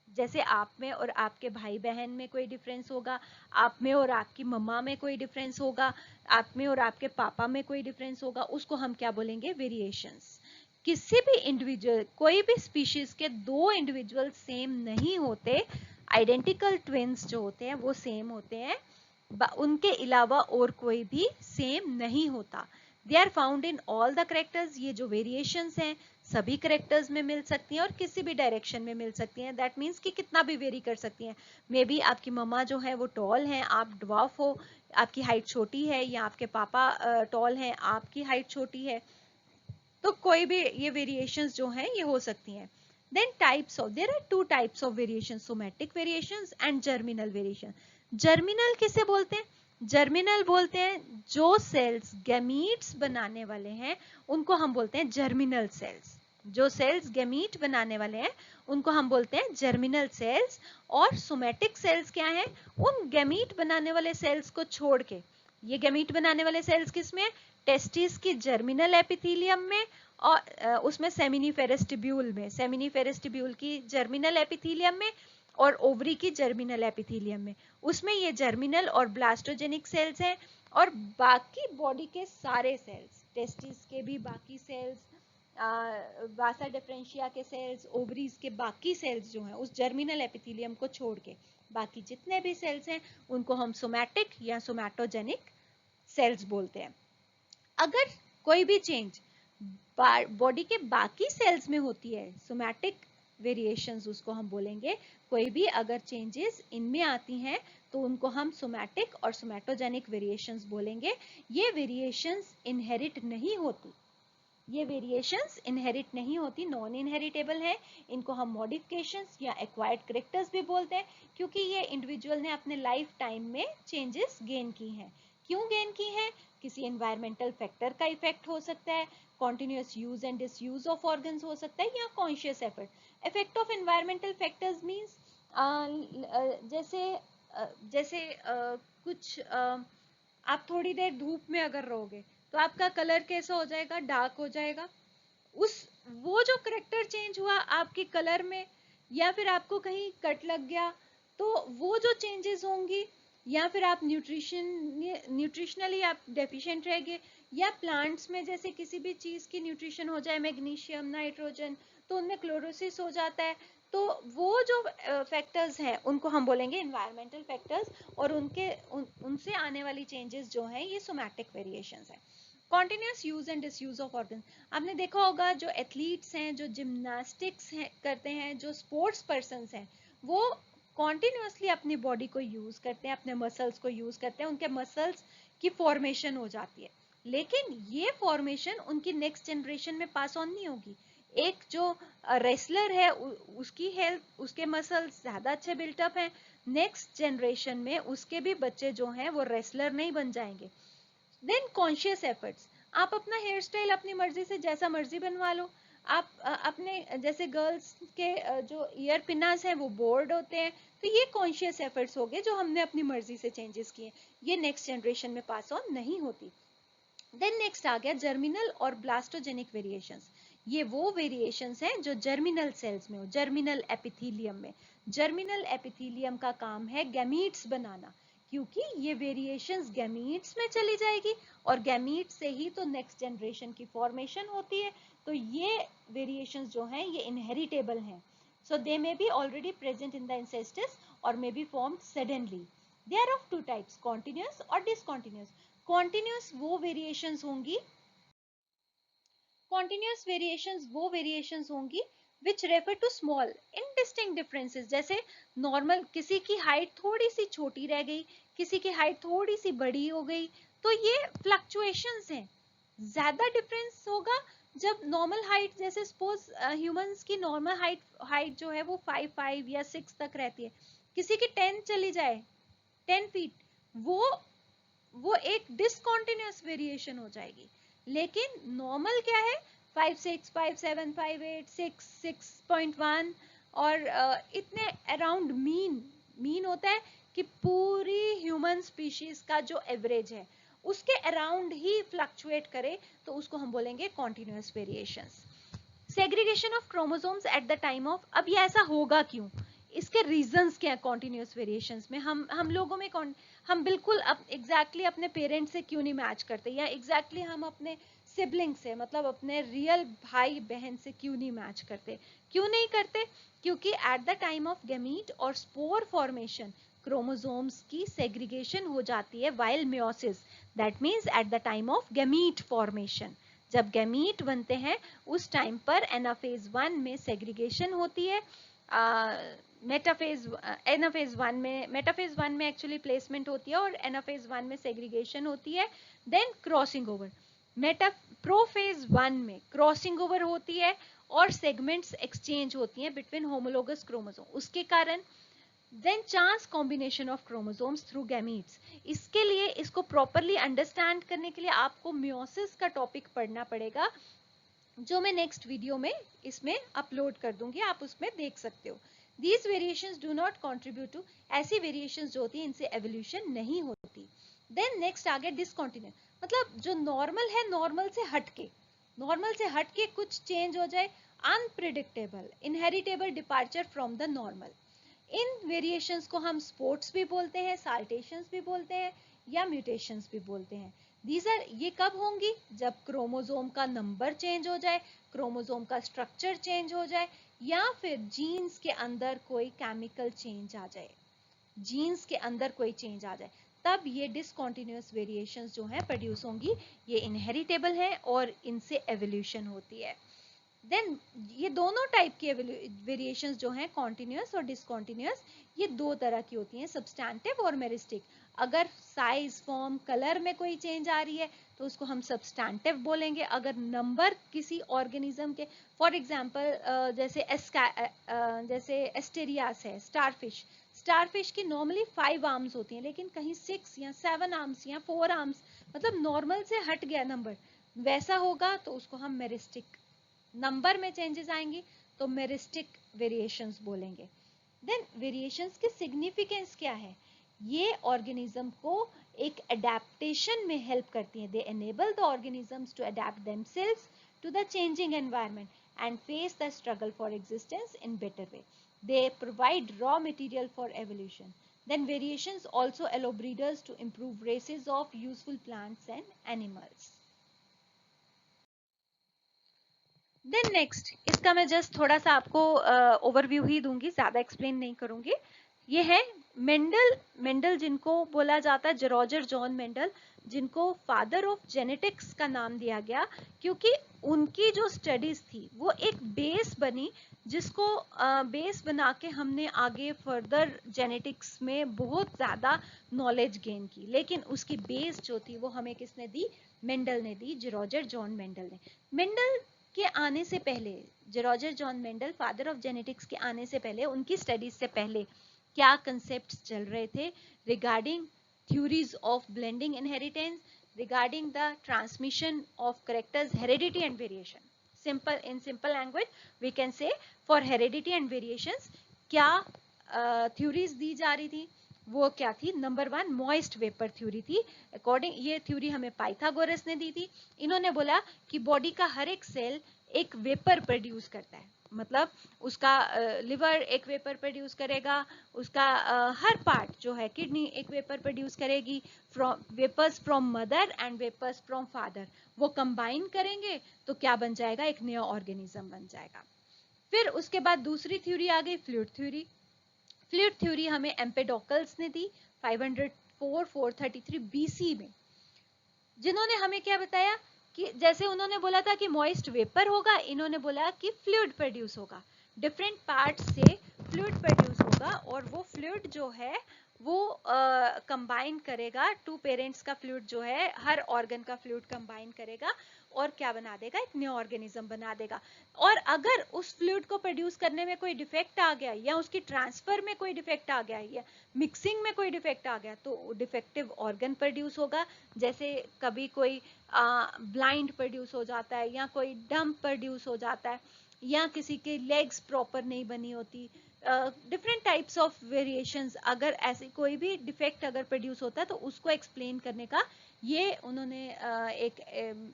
जैसे आप में और आपके भाई बहन में कोई डिफरेंस होगा, आप में और आपकी मम्मा में कोई डिफरेंस होगा, आप में और आपके पापा में कोई डिफरेंस होगा, उसको हम क्या बोलेंगे? वेरिएशंस। किसी भी इंडिविजुअल, कोई भी स्पीशीज के दो इंडिविजुअल सेम नहीं होते, आइडेंटिकल ट्विन्स जो होते हैं वो सेम होते हैं, उनके अलावा और कोई भी सेम नहीं होता। They are found in all the characters. ये जो वेरिएशंस हैं सभी करेक्टर्स में मिल सकती हैं और किसी भी डायरेक्शन में मिल सकती हैं। दैट मीन्स कि कितना भी वेरी कर सकती हैं। मे बी आपकी मम्मा जो है वो टॉल हैं, आप ड्वार्फ हो, आपकी हाइट छोटी है, या आपके पापा टॉल हैं, आपकी हाइट छोटी है, तो कोई भी ये वेरिएशंस जो हैं ये हो सकती हैं। Then types of, there are two types of variation, somatic variations and germinal variation. Germinal किसे बोलते हैं? जर्मिनल बोलते हैं जो सेल्स गैमीट्स बनाने वाले हैं, उनको हम बोलते हैं जर्मिनल सेल्स। जो सेल्स गैमीट बनाने वाले हैं उनको हम बोलते हैं जर्मिनल सेल्स। और सोमैटिक सेल्स क्या हैं? उन गैमीट बनाने वाले सेल्स को छोड़ के, ये गैमीट बनाने वाले सेल्स किसमें? टेस्टिस की जर्मिनल एपिथेलियम में और उसमें सेमिनिफेरस ट्यूब्यूल में, सेमिनिफेरस ट्यूब्यूल की जर्मिनल एपिथेलियम में और ओवरी की जर्मिनल एपिथेलियम में, उसमें ये जर्मिनल और ब्लास्टोजेनिक सेल्स हैं। और बाकी बॉडी के सारे सेल्स, टेस्टिस के भी बाकी सेल्स, वासा डिफरेंशिया के सेल्स, ओवरीज के बाकी सेल्स जो हैं उस जर्मिनल एपिथेलियम को छोड़ के बाकी जितने भी सेल्स हैं उनको हम सोमैटिक या सोमैटोजेनिक सेल्स बोलते हैं। अगर कोई भी चेंज बॉडी के बाकी सेल्स में होती है, सोमैटिक वेरिएशंस उसको हम बोलेंगे। कोई भी अगर चेंजेस इनमें आती हैं तो उनको हम सोमैटिक और सोमैटोजेनिक वेरिएशंस बोलेंगे। ये वेरिएशंस इनहेरिट नहीं होती, ये वेरिएशंस इनहेरिट नहीं होती, नॉन इनहेरिटेबल है। इनको हम मॉडिफिकेशंस या एक्वायर्ड कैरेक्टर्स भी बोलते हैं, क्योंकि ये इंडिविजुअल ने अपने लाइफ टाइम में चेंजेस गेन की हैं। क्यों गेन की हैं? किसी एनवायरमेंटल फैक्टर का इफेक्ट हो सकता है, continuous use and disuse of organs हो सकता है, या conscious effort. Effect of environmental factors means जैसे कुछ आप थोड़ी देर धूप में अगर रहोगे तो आपका कलर कैसा हो जाएगा? डार्क हो जाएगा। उस वो जो करेक्टर चेंज हुआ आपके कलर में, या फिर आपको कहीं कट लग गया तो वो जो चेंजेस होंगी, या फिर आप न्यूट्रिशनली आप डेफिशिएंट रह गए, या प्लांट्स में जैसे किसी भी चीज की न्यूट्रिशन हो जाए, मैग्नीशियम, नाइट्रोजन, तो उनमें क्लोरोसिस हो जाता है। तो वो जो फैक्टर्स हैं उनको हम बोलेंगे एनवायरमेंटल फैक्टर्स, और उनसे आने वाली चेंजेस जो हैं ये सोमैटिक वेरिएशंस है। Continuous use and disuse of organ, आपने देखा होगा जो एथलीट्स हैं, जो जिम्नास्टिक्स करते हैं, जो स्पोर्ट्स पर्सन्स हैं, वो कॉन्टिन्यूसली अपनी बॉडी को यूज करते हैं, अपने मसल्स को यूज करते हैं, उनके मसल्स की फॉर्मेशन हो जाती है। लेकिन ये फॉर्मेशन उनकी नेक्स्ट जनरेशन में पास ऑन नहीं होगी। एक जो रेसलर है उसकी हेल्थ, उसके मसल्स ज्यादा अच्छे बिल्टअप हैं, नेक्स्ट जनरेशन में उसके भी बच्चे जो हैं वो रेसलर नहीं बन जाएंगे। देन कॉन्शियस एफर्ट्स, आप अपना हेयर स्टाइल अपनी मर्जी से जैसा मर्जी बनवा लो, आप अपने जैसे गर्ल्स के जो ईयर पिनास हैं वो बोर्ड होते हैं, तो ये कॉन्शियस एफर्ट्स हो गए जो हमने अपनी मर्जी से चेंजेस किए, ये नेक्स्ट जनरेशन में पास ऑन नहीं होती। देन नेक्स्ट आ गया जर्मिनल और ब्लास्टोजेनिक वेरिएशंस। ये वो वेरिएशंस हैं जो जर्मिनल सेल्स में हो, जर्मिनल एपिथेलियम में। जर्मिनल एपिथेलियम का काम है गैमीट्स बनाना, क्योंकि ये वेरिएशंस गैमीट्स में चली जाएगी और गैमीट से ही तो नेक्स्ट जनरेशन की फॉर्मेशन होती है। तो ये वेरिएशंस जो हैं ये इनहेरिटेबल हैं, so they may be already present in the ancestors or may be formed suddenly. They are of two types, continuous और discontinuous. Continuous वो variations होंगी, continuous variations वो variations होंगी which refer to small indistinct differences, जैसे normal किसी की height थोड़ी सी छोटी रह गई, किसी की height थोड़ी सी बड़ी हो गई, तो ये fluctuations हैं। ज्यादा डिफरेंस होगा जब नॉर्मल हाइट, जैसे सपोज ह्यूमंस की नॉर्मल हाइट जो है वो 5 या 6 तक रहती है, किसी की 10 चली जाए, 10 फीट, वो एक डिसकंटिन्यूअस वेरिएशन हो जाएगी। लेकिन नॉर्मल क्या है, 5, 6, 5, 7, 5, 8, 6, 6.1 और इतने अराउंड मीन होता है कि पूरी ह्यूमन स्पीशीज का जो एवरेज है उसके अराउंड ही फ्लक्चुएट करे, तो उसको हम बोलेंगे continuous variations. Segregation of chromosomes eight the time of, अब ये ऐसा होगा क्यों, इसके रीजंस क्या है कॉन्टिन्यूअस वेरिएशंस में। हम लोगों में हम बिल्कुल एग्जैक्टली अपने पेरेंट्स से क्यों नहीं मैच करते, या एग्जैक्टली हम अपने सिबलिंग से, मतलब अपने रियल भाई बहन से क्यों नहीं मैच करते, क्यों नहीं करते, क्योंकि eight the time of gamete और स्पोर फॉर्मेशन क्रोमोसोम्स की सेग्रीगेशन हो जाती है while meiosis, that means eight the time of gamete formation. जब गैमीट बनते हैं उस टाइम पर एनाफेज 1 में सेग्रीगेशन होती है, एनाफेज 1 में एक्चुअली प्लेसमेंट होती है और एनाफेज 1 में सेग्रीगेशन होती है। देन क्रॉसिंग ओवर, प्रोफेज 1 में क्रॉसिंग ओवर होती है और सेगमेंट्स एक्सचेंज होती हैं बिटवीन होमोलोगस क्रोमोसोम, उसके कारण then chance combination of chromosomes through gametes. इसके लिए, इसको प्रॉपरली अंडरस्टैंड करने के लिए आपको मियोसिस का टॉपिक पढ़ना पड़ेगा, जो मैं नेक्स्ट वीडियो में इसमें अपलोड कर दूंगी, आप उसमें देख सकते हो। These variations do not contribute to, ऐसी वेरिएशंस जो होती है इनसे एवोल्यूशन नहीं होती। देन नेक्स्ट आ गया डिसकॉन्टिन्यूस, मतलब जो नॉर्मल है, नॉर्मल से हटके कुछ चेंज हो जाए, unpredictable inheritable departure from the normal. In variations को हम स्पोर्ट्स भी बोलते हैं, साल्टेशंस भी बोलते हैं या म्यूटेशंस भी बोलते हैं। दीज आर, ये कब होंगी, जब क्रोमोसोम का नंबर चेंज हो जाए, क्रोमोसोम का स्ट्रक्चर चेंज हो जाए, या फिर जीन्स के अंदर कोई केमिकल चेंज आ जाए, जीन्स के अंदर कोई चेंज आ जाए, तब ये डिसकंटिन्यूअस वेरिएशंस जो है प्रोड्यूस होंगी। ये इनहेरिटेबल है और इनसे एवोल्यूशन होती है। देन ये दोनों टाइप की वेरिएशंस जो हैं, कॉन्टिन्यूअस और डिसकॉन्टिन्यूअस, ये दो तरह की होती हैं, सब्सटैंटिव और मेरिस्टिक। अगर साइज, फॉर्म, कलर में कोई चेंज आ रही है तो उसको हम सब्सटैंटिव बोलेंगे। अगर नंबर किसी ऑर्गेनिज्म के, फॉर एग्जांपल जैसे एस्टेरियास है, स्टारफिश की नॉर्मली 5 आर्म्स होती हैं, लेकिन कहीं 6 या 7 आर्म्स या 4 आर्म्स, मतलब नॉर्मल से हट गया नंबर, वैसा होगा तो उसको हम मेरिस्टिक, नंबर में चेंजेस आएंगी तो मेरिस्टिक वेरिएशंस बोलेंगे। देन वेरिएशंस की सिग्निफिकेंस क्या है, ये ऑर्गेनिज्म को एक एडेप्टेशन में हेल्प करती हैं। They enable the organisms to adapt themselves to the changing environment and face the struggle for existence in better way. They provide raw material for evolution. Then variations also allow breeders to improve races of useful plants and animals. Then next, इसका मैं just थोड़ा सा आपको overview ही दूंगी, ज्यादा explain नहीं करूंगी। ये है मेंडल जिनको बोला जाता है जरोजर जॉन मेंडल, जिनको फादर ऑफ जेनेटिक्स का नाम दिया गया, क्योंकि उनकी जो स्टडीज थी वो एक बेस बनी, जिसको बेस बना के हमने आगे फर्दर जेनेटिक्स में बहुत ज्यादा नॉलेज गेन की। लेकिन उसकी बेस जो थी वो हमें किसने दी, मेंडल ने दी, जरोजर जॉन मेंडल ने। मेंडल के आने से पहले, Gregor John Mendel father of genetics के आने से पहले, उनकी स्टडीज से पहले क्या कंसेप्ट्स चल रहे थे regarding theories of blending inheritance, regarding the transmission of characters, heredity and variation. in simple language we can say for heredity and variations क्या थ्योरीज दी जा रही थी, वो क्या थी? नंबर 1 मॉइस्ट वेपर थ्योरी थी। अकॉर्डिंग ये थ्योरी हमें पाइथागोरस ने दी थी। इन्होंने बोला कि बॉडी का हर एक सेल एक वेपर प्रोड्यूस करता है, मतलब उसका लिवर एक वेपर प्रोड्यूस करेगा, उसका हर पार्ट जो है, किडनी एक वेपर प्रोड्यूस करेगी, vapours from mother and vapours from father, वो कंबाइन करेंगे तो क्या बन जाएगा? एक नया ऑर्गेनिज्म बन जाएगा। फिर उसके बाद दूसरी थ्योरी आ गई फ्लूइड थ्योरी। फ्लूइड थ्योरी हमें एम्पेडोकल्स ने दी 504-433 बीसी में, जिन्होंने हमें क्या बताया कि जैसे उन्होंने बोला था कि मॉइस्ट वेपर होगा, इन्होंने बोला कि फ्लूइड प्रोड्यूस होगा, डिफरेंट पार्ट से फ्लूइड प्रोड्यूस होगा, और वो फ्लूइड जो है वो कंबाइन करेगा, टू पेरेंट्स का फ्लूइड जो है, हर ऑर्गन का फ्लूइड कंबाइन करेगा और क्या बना देगा? एक न्यू ऑर्गेनिज्म बना देगा। और अगर उस फ्लूइड को प्रोड्यूस करने में कोई डिफेक्ट आ गया, या उसकी ट्रांसफर में कोई डिफेक्ट आ गया, या मिक्सिंग में कोई डिफेक्ट आ गया, तो डिफेक्टिव ऑर्गन प्रोड्यूस होगा। जैसे कभी कोई ब्लाइंड प्रोड्यूस हो जाता है, या कोई डम प्रोड्यूस हो जाता है, या किसी के लेग्स प्रॉपर नहीं बनी होती, डिफरेंट टाइप्स ऑफ वेरिएशंस, अगर ऐसी कोई भी डिफेक्ट अगर प्रोड्यूस होता है तो उसको एक्सप्लेन करने का ये उन्होंने एक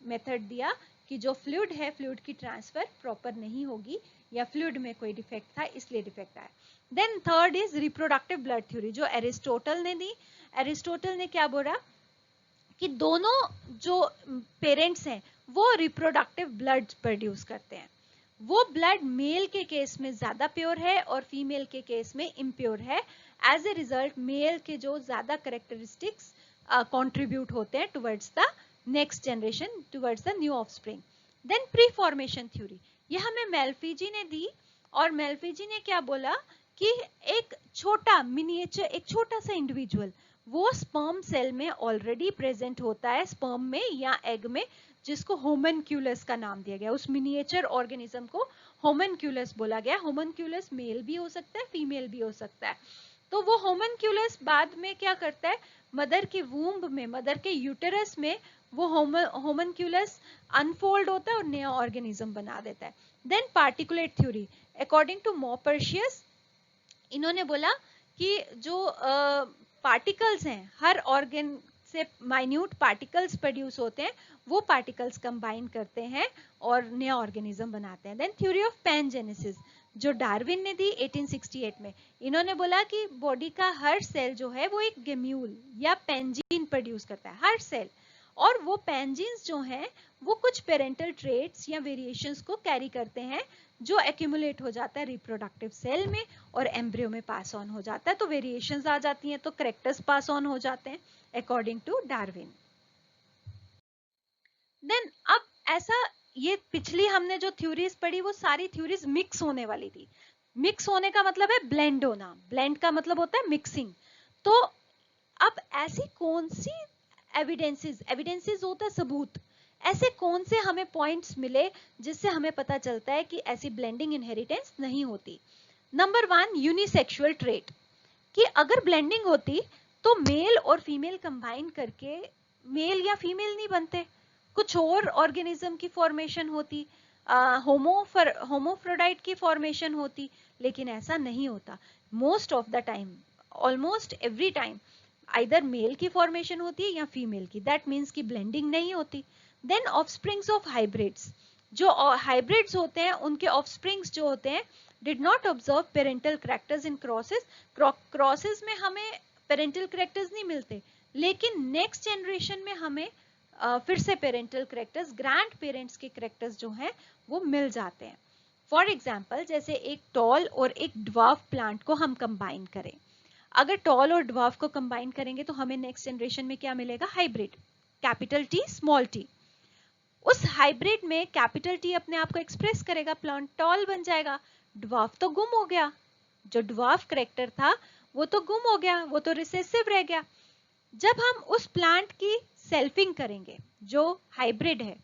मेथड दिया कि जो फ्लूइड है, फ्लूइड की ट्रांसफर प्रॉपर नहीं होगी, या फ्लूइड में कोई डिफेक्ट था इसलिए डिफेक्ट आया। Then third is reproductive blood theory, जो एरिस्टोटल ने दी। एरिस्टोटल ने क्या बोला कि दोनों जो पेरेंट्स हैं वो रिप्रोडक्टिव ब्लड प्रोड्यूस करते हैं। वो ब्लड मेल के केस में ज्यादा प्योर है और फीमेल के केस में इम्प्योर है। एज ए रिजल्ट मेल के जो ज्यादा कैरेक्टरिस्टिक्स कंट्रीब्यूट होते हैं towards the next generation, towards the new offspring. Then preformation theory, ये हमें मेल्फिजी ने दी, और मेल्फिजी ने क्या बोला कि एक छोटा मिनिएचर, एक छोटा सा इंडिविजुअल वो स्पर्म सेल में ऑलरेडी प्रेजेंट होता है, स्पर्म में या एग में, जिसको होमनक्यूलस का नाम दिया गया। उस मिनिएचर ऑर्गेनिज्म को होमनक्यूलस बोला गया। होमनक्यूलस मेल भी हो सकता है, फीमेल भी हो सकता है। तो वो होमनक्यूलस बाद में क्या करता है? मदर के वूम्ब में, मदर के यूटेरस में वो होमनक्यूलस अनफोल्ड होता है और नया ऑर्गेनिज्म बना देता है। Then particulate theory, according to Maupertuis, इन्होंने बोला कि जो पार्टिकल्स हैं, हर ऑर्गन से माइन्यूट पार्टिकल्स प्रोड्यूस होते हैं, वो पार्टिकल्स कंबाइन करते हैं और नया ऑर्गेनिज्म बनाते हैं। देन थ्योरी ऑफ पैनजेनेसिस, जो डार्विन ने दी 1868 में, इन्होंने बोला कि बॉडी का हर सेल जो है वो एक गेम्यूल या पेंजीन प्रोड्यूस करता है, हर सेल, और वो पेंजीन्स जो हैं वो कुछ पेरेंटल ट्रेट्स या वेरिएशंस को कैरी करते हैं, जो एक्यूमुलेट हो जाता है रिप्रोडक्टिव सेल में और एम्ब्रियो में पास ऑन हो जाता है, तो वेरिएशंस आ जाती हैं, तो कैरेक्टर्स पास ऑन हो जाते हैं अकॉर्डिंग टू डार्विन। देन अब ऐसा, ये पिछली हमने जो थ्योरीज पढ़ी वो सारी थ्योरीज मिक्स होने वाली थी। मिक्स होने का मतलब है ब्लेंड होना, ब्लेंड का मतलब होता है मिक्सिंग। तो अब ऐसी कौन सी एविडेंसेस होता है सबूत, ऐसे कौन से हमें पॉइंट्स मिले जिससे हमें पता चलता है कि ऐसी ब्लेंडिंग इनहेरिटेंस नहीं होती? नंबर 1 यूनिसेक्सुअल ट्रेट, कि अगर ब्लेंडिंग होती तो मेल और फीमेल कंबाइन करके मेल या फीमेल नहीं बनते, कुछ और ऑर्गेनिज्म की फॉर्मेशन होती, होमोफ्रोडाइट की फॉर्मेशन होती, लेकिन ऐसा नहीं होता। Most of the time, almost every time, either male की फॉर्मेशन होती है या फीमेल की, दैट मीन्स की ब्लेंडिंग नहीं होती। देन ऑफस्प्रिंग्स ऑफ हाइब्रिड्स, जो हाइब्रिड्स होते हैं उनके ऑफस्प्रिंग्स जो होते हैं did not observe parental characters in crosses. Crosses में हमें पेरेंटल कैरेक्टर्स नहीं मिलते, लेकिन नेक्स्ट जनरेशन में हमें फिर से पेरेंटल कैरेक्टर्स, ग्रैंड पेरेंट्स के कैरेक्टर्स जो हैं वो मिल जाते हैं। फॉर एग्जाम्पल, जैसे एक टॉल और एक ड्वार्फ प्लांट को हम कंबाइन करें, अगर टॉल और ड्वार्फ को कंबाइन करेंगे तो हमें नेक्स्ट जनरेशन में क्या मिलेगा? Hybrid, capital T small T. उस हाइब्रिड में कैपिटल टी अपने आप को एक्सप्रेस करेगा, प्लांट टॉल बन जाएगा, ड्वार्फ तो गुम हो गया, जो ड्वार्फ कैरेक्टर था वो तो गुम हो गया, वो तो रिसेसिव रह गया। जब हम उस प्लांट की सेल्फिंग करेंगे, जो हाइब्रिड है,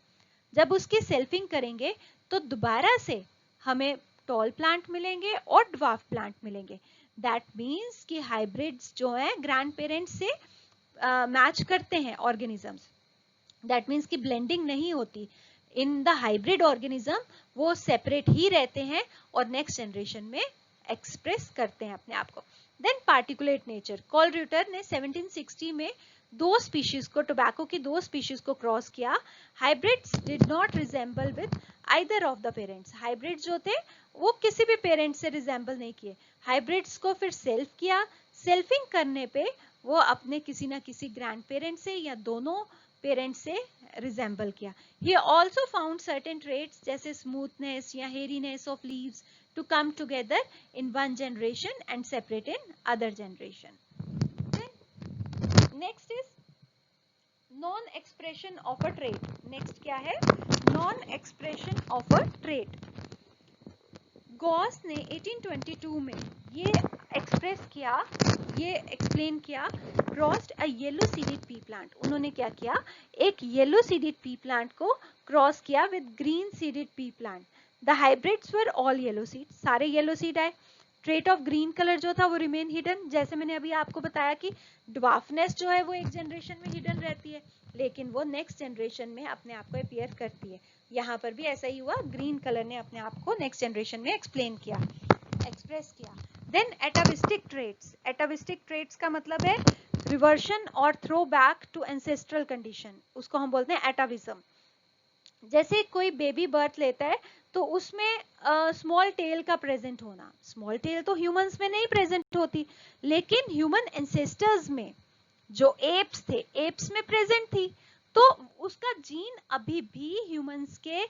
जब उसकी सेल्फिंग करेंगे तो दोबारा से हमें टॉल प्लांट मिलेंगे और ड्वार्फ प्लांट मिलेंगे। दैट मीन्स कि हाइब्रिड्स जो है ग्रैंड पेरेंट्स से मैच करते हैं ऑर्गेनिजम्स, दैट मीन्स कि ब्लेंडिंग नहीं होती। इन द हाइब्रिड ऑर्गेनिज्म वो सेपरेट ही रहते हैं और नेक्स्ट जनरेशन में एक्सप्रेस करते हैं अपने आप को। Then particulate nature, Kolreuter ने 1760 में दो स्पीशीज को, टोबैको की दो स्पीशीज को क्रॉस किया। Hybrids did not resemble with either of the parents, hybrid जो थे वो किसी भी पेरेंट से रिजेंबल नहीं किए। हाइब्रिड्स को फिर सेल्फ किया, सेल्फिंग करने पे वो अपने किसी ना किसी ग्रैंड पेरेंट से या दोनों पेरेंट से रिजेंबल किया। He also found certain traits जैसे smoothness या hairiness of leaves to come together in one generation and separate in other generation. Then next is non-expression of a trait. Next क्या है? Non-expression of a trait. Gauss ने 1822 में ये express किया, ये explain किया, crossed a yellow seeded P plant. उन्होंने क्या किया, एक येलो सीडेड पी प्लांट को क्रॉस किया with green seeded P plant. The hybrids were all yellow seed, सारे येलो सीड आए। ट्रेट ऑफ ग्रीन कलर जो था वो रिमेन हिडन, जैसे मैंने अभी आपको बताया कि ड्वार्फनेस जो है वो एक जनरेशन में हिडन रहती है, लेकिन वो नेक्स्ट जनरेशन में अपने आप को अपीयर करती है। यहाँ पर भी ऐसा ही हुआ, ग्रीन कलर ने अपने आप को नेक्स्ट जनरेशन में एक्सप्लेन किया, एक्सप्रेस किया। Then atavistic traits, atavistic traits का मतलब है रिवर्शन और throw back to ancestral condition, उसको हम बोलते हैं एटाविज्म। जैसे कोई बेबी बर्थ लेता है तो उसमें स्मॉल टेल का प्रेजेंट होना, स्मॉल टेल तो ह्यूमंस में नहीं प्रेजेंट होती, लेकिन ह्यूमन एंसेस्टर्स में जो एप्स थे, एप्स में प्रेजेंट थी, तो उसका जीन अभी भी ह्यूमंस के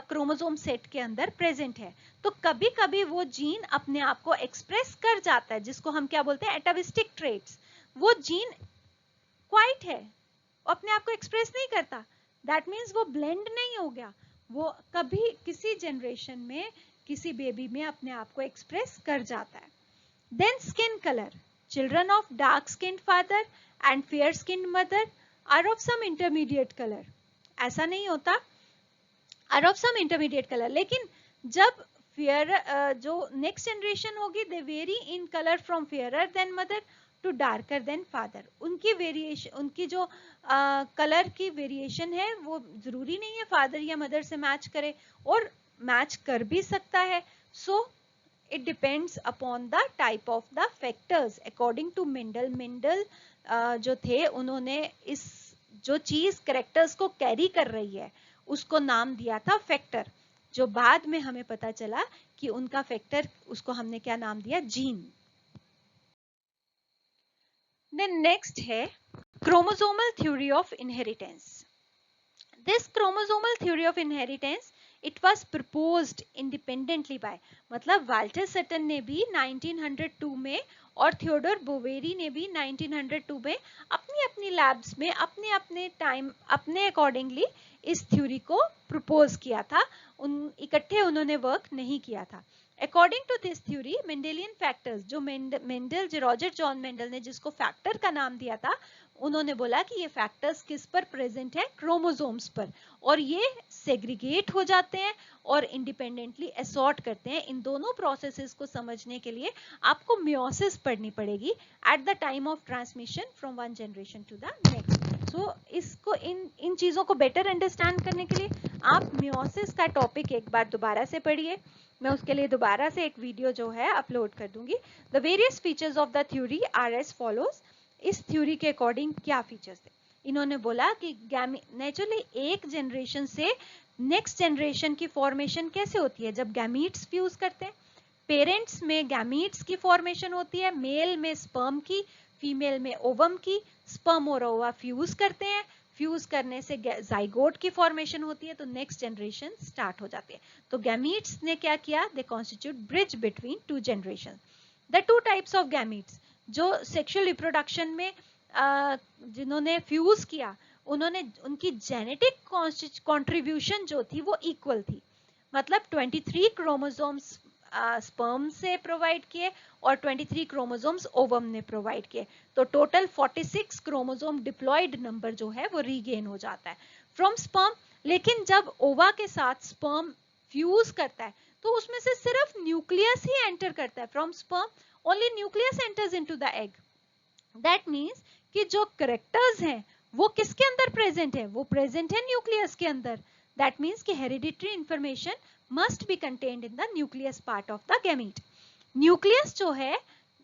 क्रोमोसोम सेट के अंदर प्रेजेंट है। तो कभी कभी वो जीन अपने आप को एक्सप्रेस कर जाता है, जिसको हम क्या बोलते हैं, एटाविस्टिक ट्रेट्स। वो जीन क्वाइट है, अपने आप को एक्सप्रेस नहीं करता, दैट मीन्स वो ब्लेंड नहीं हो गया, वो कभी किसी जनरेशन में किसी बेबी में अपने आप को एक्सप्रेस कर जाता है। Then skin colour, children of dark skin father and fair skin mother are of some intermediate colour, ऐसा नहीं होता, are of some intermediate colour, लेकिन जब फेयर जो नेक्स्ट जनरेशन होगी they vary in colour from fairer than mother to darker than father. उनकी variation, उनकी जो कलर की वेरिएशन है वो जरूरी नहीं है फादर या मदर से मैच करे, और मैच कर भी सकता है। So it depends upon the type of the factors according to Mendel. Mendel जो थे उन्होंने इस जो चीज कैरेक्टर्स को कैरी कर रही है उसको नाम दिया था फैक्टर, जो बाद में हमें पता चला कि उनका फैक्टर, उसको हमने क्या नाम दिया, जीन। Then next है chromosomal theory of inheritance. This chromosomal theory of inheritance it was proposed independently by, मतलब वाल्टर सटन ने भी 1902 में और थियोडोर बोवेरी ने भी 1902 में अपनी अपनी लैब्स में अपने अपने टाइम अपने अकॉर्डिंगली इस थ्योरी को प्रपोज किया था, इकट्ठे उन्होंने वर्क नहीं किया था। According to this theory Mendelian factors, जो मेंडल रॉजर जॉन मेंडल ने जिसको फैक्टर का नाम दिया था, उन्होंने बोला कि ये फैक्टर्स किस पर प्रेजेंट है, क्रोमोसोम्स पर, और ये सेग्रीगेट हो जाते हैं और इंडिपेंडेंटली असॉर्ट करते हैं। इन दोनों प्रोसेसेस को समझने के लिए आपको मियोसिस पढ़नी पड़ेगी at the time of transmission from one generation to the next. So इसको इन चीजों को बेटर अंडरस्टैंड करने के लिए आप मियोसिस का टॉपिक एक बार दोबारा से पढ़िए, मैं उसके लिए दोबारा से एक वीडियो जो है अपलोड कर दूंगी। The various features of the theory are as follows. इस थ्योरी के अकॉर्डिंग क्या फीचर्स थे, इन्होंने बोला कि नेचुरली एक जनरेशन से नेक्स्ट जनरेशन की फॉर्मेशन कैसे होती है, जब गैमीट्स फ्यूज करते हैं। पेरेंट्स में गैमीट्स की फॉर्मेशन होती है, मेल में स्पर्म की, फीमेल में ओवम की। स्पर्म और ओवा फ्यूज करते हैं, फ्यूज करने से जाइगोट की फॉर्मेशन होती है, तो नेक्स्ट जनरेशन स्टार्ट हो जाती है। तो गैमीट्स ने क्या किया, they constitute bridge between two generation. The two types of gametes, जो सेक्सुअल रिप्रोडक्शन में जिन्होंने फ्यूज किया, उन्होंने उनकी जेनेटिक कंट्रीब्यूशन जो थी वो इक्वल थी, मतलब 23 क्रोमोसोम्स स्पर्म से प्रोवाइड किए और 23 क्रोमोसोम्स ओवम ने प्रोवाइड किए, तो टोटल 46 क्रोमोसोम डिप्लॉयड नंबर जो है वो रीगेन हो जाता है फ्रॉम स्पर्म। लेकिन जब ओवा के साथ स्पर्म फ्यूज करता है तो उसमें से सिर्फ न्यूक्लियस ही एंटर करता है from sperm, only nucleus enters into the egg. That means कि जो कैरेक्टर्स हैं वो किसके अंदर प्रेजेंट है, वो प्रेजेंट है न्यूक्लियस के अंदर। दैट मीन्स कि hereditary information must be contained in the nucleus part of the gamete. Nucleus जो है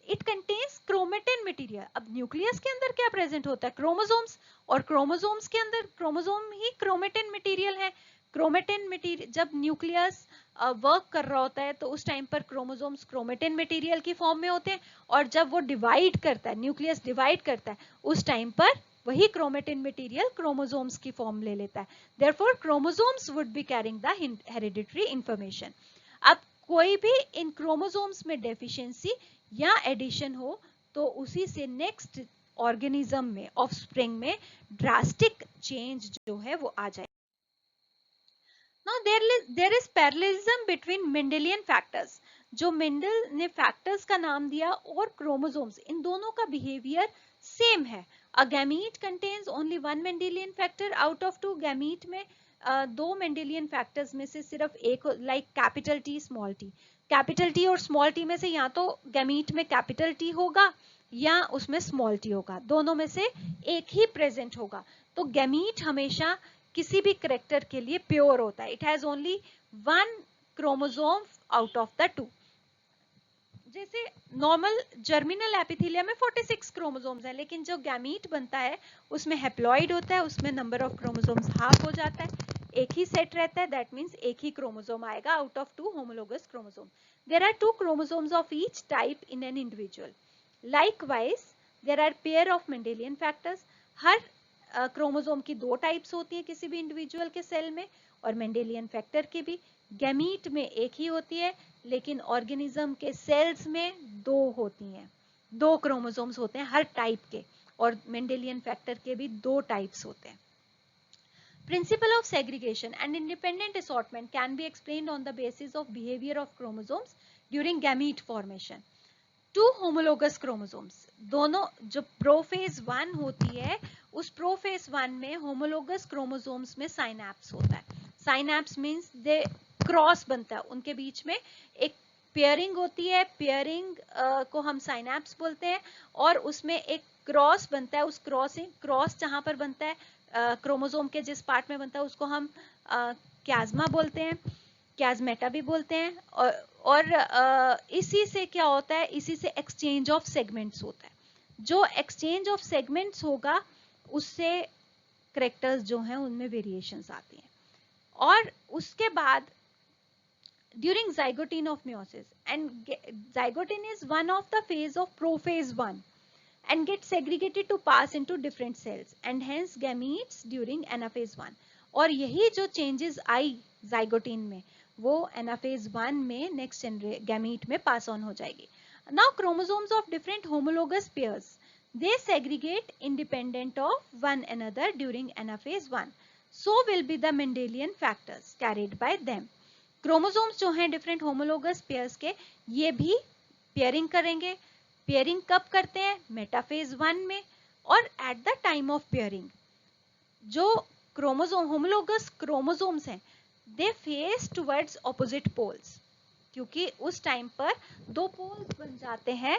इट कंटेन्स क्रोमेटिन मटेरियल. अब न्यूक्लियस के अंदर क्या प्रेजेंट होता है? क्रोमोसोम्स. और क्रोमोसोम्स के अंदर क्रोमोसोम ही क्रोमेटिन मटेरियल है. क्रोमेटिन मटेरियल जब न्यूक्लियस वर्क कर रहा होता है तो उस टाइम पर क्रोमोसोम्स क्रोमेटिन मटेरियल की फॉर्म में होते हैं, और जब वो डिवाइड करता है, न्यूक्लियस डिवाइड करता है, उस टाइम पर वही क्रोमेटिन मटेरियल क्रोमोसोम्स की फॉर्म ले लेता है. Therefore chromosomes would be carrying the hereditary information. अब कोई भी इन क्रोमोसोम्स में डेफिशिएंसी या एडिशन हो तो उसी से नेक्स्ट ऑर्गेनिज्म में, ऑफस्प्रिंग में ड्रास्टिक चेंज जो है वो आ जाए. Now there is parallelism between Mendelian factors. जो मेंडल ने फैक्टर्स का नाम दिया और क्रोमोसोम्स, इन दोनों का बिहेवियर सेम है. A gamete contains only one Mendelian factor out of two. Gamete में दो मेंडेलियन फैक्टर्स में से सिर्फ एक, like capital T small T. Capital T और स्मॉल टी में से या तो गैमीट में कैपिटल टी होगा या उसमें स्मॉल टी होगा, दोनों में से एक ही प्रेजेंट होगा. तो गैमीट हमेशा किसी भी करेक्टर के लिए प्योर होता है. It has only one chromosome out of the two. जैसे नॉर्मल जर्मिनल एपिथेलियम में 46 क्रोमोसोम्स हैं, लेकिन जो गैमीट बनता है उसमें हैप्लॉइड होता है, उसमें नंबर ऑफ क्रोमोसोम्स हाफ हो जाता है, एक ही सेट रहता है. दैट मीन्स एक ही क्रोमोसोम आएगा out of two homologous chromosome. There are two chromosomes of each type in an individual. Likewise there are pair of Mendelian factors. हर क्रोमोसोम की दो टाइप्स होती हैं किसी भी इंडिविजुअल के सेल में, और मेंडेलियन फैक्टर की भी. गैमीट में एक ही होती है, लेकिन ऑर्गेनिज्म के सेल्स में दो होती हैं, दो क्रोमोसोम्स होते हैं हर टाइप के, और मेंडेलियन फैक्टर के भी दो टाइप्स होते हैं. Principle of segregation and independent assortment can be explained on the basis of behavior of chromosomes during gamete formation. Two homologous chromosomes, दोनों जो प्रोफेज 1 होती है उस प्रोफेज 1 में होमोलोगस क्रोमोसोम्स में साइनैप्स होता है. साइनैप्स मींस दे क्रॉस बनता है, उनके बीच में एक पेयरिंग होती है. पेयरिंग को हम साइनैप्स बोलते हैं, और उसमें एक क्रॉस बनता है. उस क्रॉस जहां पर बनता है क्रोमोसोम के जिस पार्ट में बनता है उसको हम क्याज्मा बोलते हैं, क्याजमेटा भी बोलते हैं. और इसी से क्या होता है, इसी से एक्सचेंज ऑफ सेगमेंट्स होता है. जो एक्सचेंज ऑफ सेगमेंट्स होगा उससे कैरेक्टर्स जो हैं उनमें वेरिएशंस आती हैं. और उसके बाद during zygote of meiosis, and zygote is one of the phase of prophase 1 and gets segregated to pass into different cells and hence gametes during anaphase 1. और यही जो चेंजेस आई जाइगोटीन में वो एनाफेज 1 में नेक्स्ट गैमीट में pass on हो जाएगी. Now chromosomes of different homologous pairs they segregate independent of one another during anaphase 1. So will be the Mendelian factors carried by them. Chromosomes जो हैं different homologous pairs के, ये भी pairing करेंगे. Pairing कब करते हैं? मेटाफेज 1 में. और at the time of pairing जो क्रोमोसोम होमोलोगस क्रोमोसोम्स हैं they face towards opposite poles, क्योंकि उस टाइम पर दो पोल्स बन जाते हैं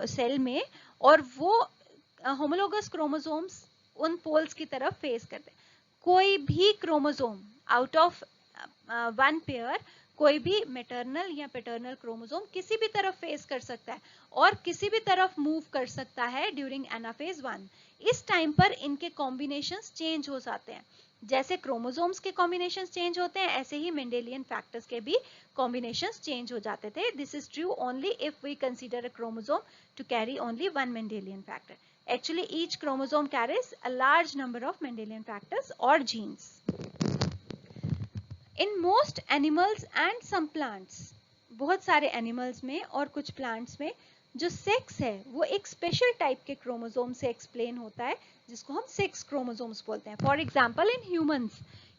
सेल में, और वो होमोलोगस क्रोमोसोम्स उन पोल्स की तरफ फेस करते हैं. कोई भी chromosome out of one pair, कोई भी मैटरनल या पैटर्नल क्रोमोसोम किसी भी तरफ फेस कर सकता है और किसी भी तरफ मूव कर सकता है ड्यूरिंग एनाफेज 1. इस टाइम पर इनके कॉम्बिनेशंस चेंज हो जाते हैं. जैसे क्रोमोसोम्स के कॉम्बिनेशंस चेंज होते हैं, ऐसे ही मेंडेलियन फैक्टर्स के भी कॉम्बिनेशंस चेंज हो जाते थे. This is true only if we consider a chromosome to carry only one Mendelian factor. Actually, each chromosome carries a large number of Mendelian factors or genes. In most animals and some plants, बहुत सारे animals में और कुछ plants में जो sex है वो एक special type के chromosome से explain होता है, जिसको हम sex chromosomes बोलते हैं. For example, in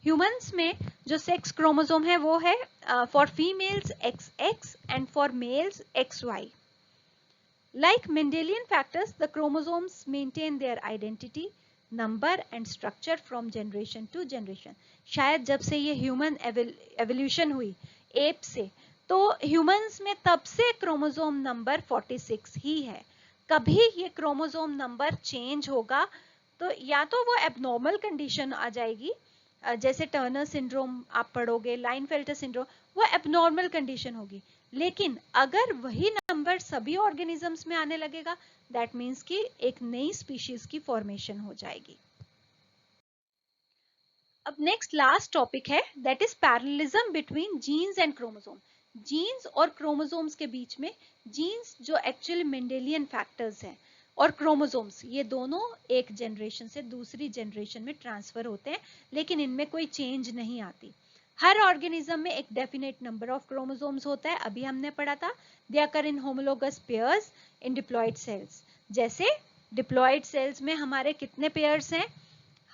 humans में जो sex chromosome है वो है for females XX and for males XY. Like Mendelian factors, the chromosomes maintain their identity, number and structure from generation to generation. शायद जब से ये ह्यूमन एवोल्यूशन हुई एप से, तो ह्यूमंस में तब से क्रोमोसोम नंबर 46 ही है. कभी ये क्रोमोसोम नंबर चेंज होगा तो या तो वो एबनॉर्मल कंडीशन आ जाएगी जैसे टर्नर सिंड्रोम आप पढ़ोगे, लाइनफेल्टर सिंड्रोम, वो एबनॉर्मल कंडीशन होगी। लेकिन अगर वही नंबर सभी ऑर्गेनिजम्स में आने लगेगा, दैट मीन्स कि एक नई स्पीशीज की फॉर्मेशन हो जाएगी। अब नेक्स्ट लास्ट टॉपिक है, that is parallelism between genes and chromosome. Genes और क्रोमोसोम्स के बीच में, जीन्स जो एक्चुअली मेंडेलियन फैक्टर्स हैं, और क्रोमोसोम्स, ये दोनों एक जनरेशन से दूसरी जनरेशन में ट्रांसफर होते हैं, लेकिन इनमें कोई चेंज नहीं आती। हर ऑर्गेनिज्म में एक डेफिनेट नंबर ऑफ क्रोमोसोम्स होता है, अभी हमने पढ़ा था, दे अकर इन homologous pairs in diploid sales. जैसे डिप्लॉइड सेल्स में हमारे कितने पेयर्स हैं,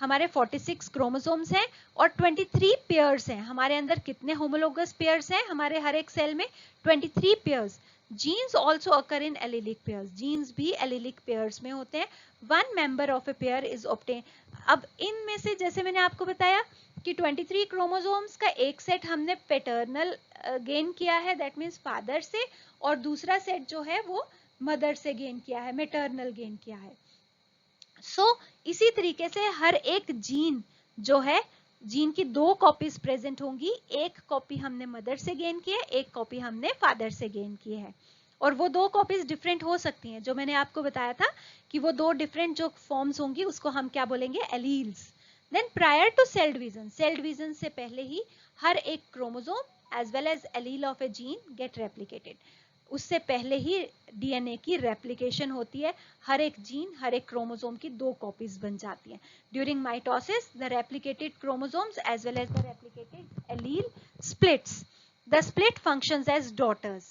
हमारे 46 क्रोमोसोम्स हैं और 23 पेयर्स हैं। हमारे अंदर कितने होमोलोगस पेयर्स हैं, हमारे हर एक सेल में 23 पेयर्स। जीन्स ऑल्सो अकर इन एलिलिक पेयर्स, जीन्स भी एलिलिक पेयर्स में होते हैं। One member of a pair is obtain. अब इनमें से जैसे मैंने आपको बताया कि 23 क्रोमोसोम्स का एक सेट हमने पैटर्नल गेन किया है, दैट मीन्स फादर से, और दूसरा सेट जो है वो मदर से गेन किया है, मैटरनल गेन किया है। इसी तरीके से हर एक जीन जो है, जीन की 2 कॉपीज प्रेजेंट होंगी, एक कॉपी हमने मदर से गेन की है, एक कॉपी हमने फादर से गेन की है। और वो 2 कॉपीज डिफरेंट हो सकती हैं, जो मैंने आपको बताया था कि वो 2 डिफरेंट जो फॉर्म्स होंगी उसको हम क्या बोलेंगे, alleles. Then prior to cell division, cell division से पहले ही हर एक chromosome as well as allele of a gene get replicated. उससे पहले ही डीएनए की रेप्लिकेशन होती है, हर एक जीन, हर एक क्रोमोसोम की 2 कॉपीज बन जाती हैं। During mitosis the replicated chromosomes as well as the replicated allele splits. The split functions as daughters.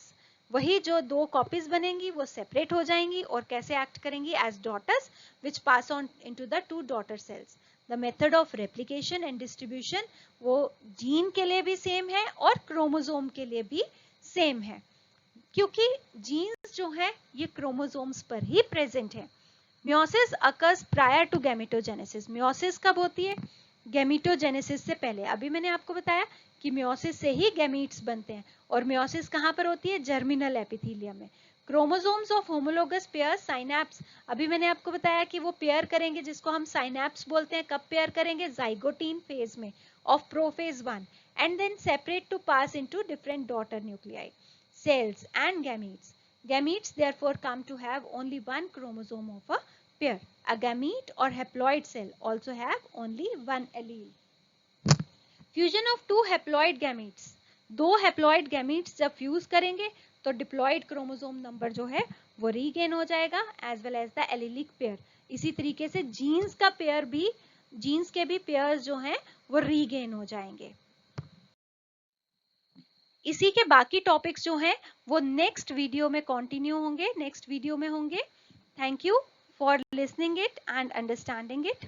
वही जो 2 कॉपीज बनेंगी वो सेपरेट हो जाएंगी और कैसे एक्ट करेंगी, as daughters which pass on into the 2 daughter cells. The method of replication and distribution वो जीन के लिए भी सेम है और क्रोमोसोम के लिए भी सेम है, क्योंकि जीन्स जो है ये क्रोमोसोम्स पर ही प्रेजेंट है। Meiosis occurs prior to gametogenesis. Meiosis कब होती है, गैमेटोजेनेसिस से पहले। अभी मैंने आपको बताया कि मियोसिस से ही गैमीट्स बनते हैं, और मियोसिस कहां पर होती है, जर्मिनल एपिथेलियम में। Chromosomes of homologous pair synapse, अभी मैंने आपको बताया कि वो पेयर करेंगे जिसको हम साइनैप्स बोलते हैं। कब पेयर करेंगे, जाइगोटीन फेज में of prophase 1, and then separate to pass into different daughter nuclei, cells and gametes. Gametes therefore come to have only one chromosome of a pair. A gamete or haploid cell also have only one allele. Fusion of 2 haploid gametes. 2 haploid gametes जब fuse करेंगे तो diploid chromosome number जो है वो regain हो जाएगा, as well as the allelic pair. इसी तरीके से जीन्स का पेयर भी, जीन्स के भी पेयर्स जो हैं वो रीगेन हो जाएंगे। इसी के बाकी टॉपिक्स जो हैं वो नेक्स्ट वीडियो में कंटिन्यू होंगे, नेक्स्ट वीडियो में होंगे। Thank you for listening it and understanding it.